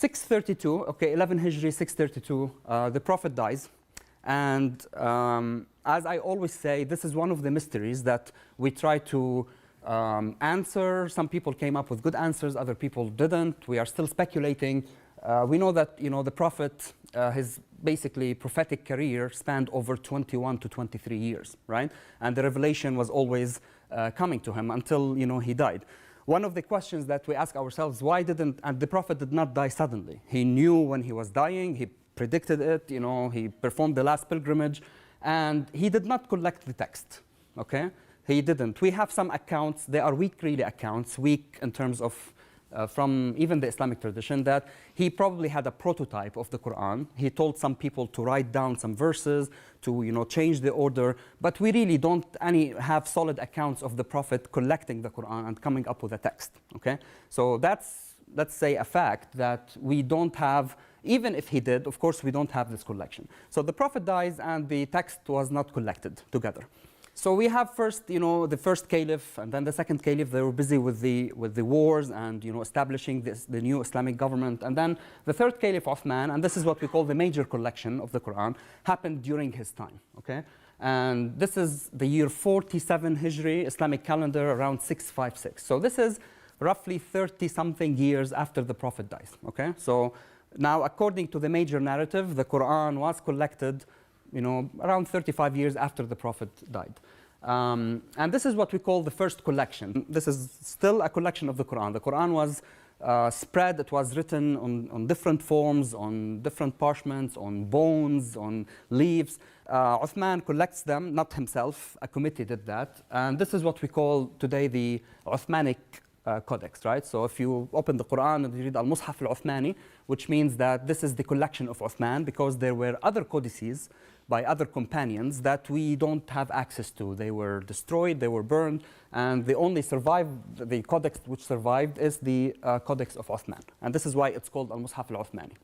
632, okay, 11 Hijri, 632, the Prophet dies. And as I always say, this is one of the mysteries that we try to answer. Some people came up with good answers, other people didn't. We are still speculating. We know that, you know, the Prophet, his basically prophetic career spanned over 21 to 23 years, right? And the revelation was always coming to him until, you know, he died. One of the questions that we ask ourselves, why didn't, and the Prophet did not die suddenly. He knew when he was dying, he predicted it, you know, he performed the last pilgrimage, and he did not collect the text, okay? He didn't. We have some accounts, they are weak really accounts, weak in terms of from even the Islamic tradition, that he probably had a prototype of the Quran. He told some people to write down some verses, to, you know, change the order, but we really don't have solid accounts of the Prophet collecting the Quran and coming up with a text, okay? So that's, let's say, a fact that we don't have. Even if he did, of course, we don't have this collection. So the Prophet dies and the text was not collected together. So we have first, you know, the first caliph and then the second caliph. They were busy with the wars and, you know, establishing the new Islamic government. And then the third caliph, Uthman, and this is what we call the major collection of the Quran, happened during his time. Okay, and this is the year 47 Hijri, Islamic calendar, around 656. So this is roughly 30-something years after the Prophet dies. Okay, so now according to the major narrative, the Quran was collected, you know, around 35 years after the Prophet died. And this is what we call the first collection. This is still a collection of the Quran. The Quran was spread, it was written on different forms, on different parchments, on bones, on leaves. Uthman collects them, not himself, a committee did that. And this is what we call today the Uthmanic codex, right? So if you open the Quran and you read Al-Mushaf al-Uthmani, which means that this is the collection of Uthman, because there were other codices by other companions that we don't have access to. They were destroyed, they were burned, and the only survived, the codex which survived is the codex of Uthman. And this is why it's called Al-Mushaf al-Uthmani.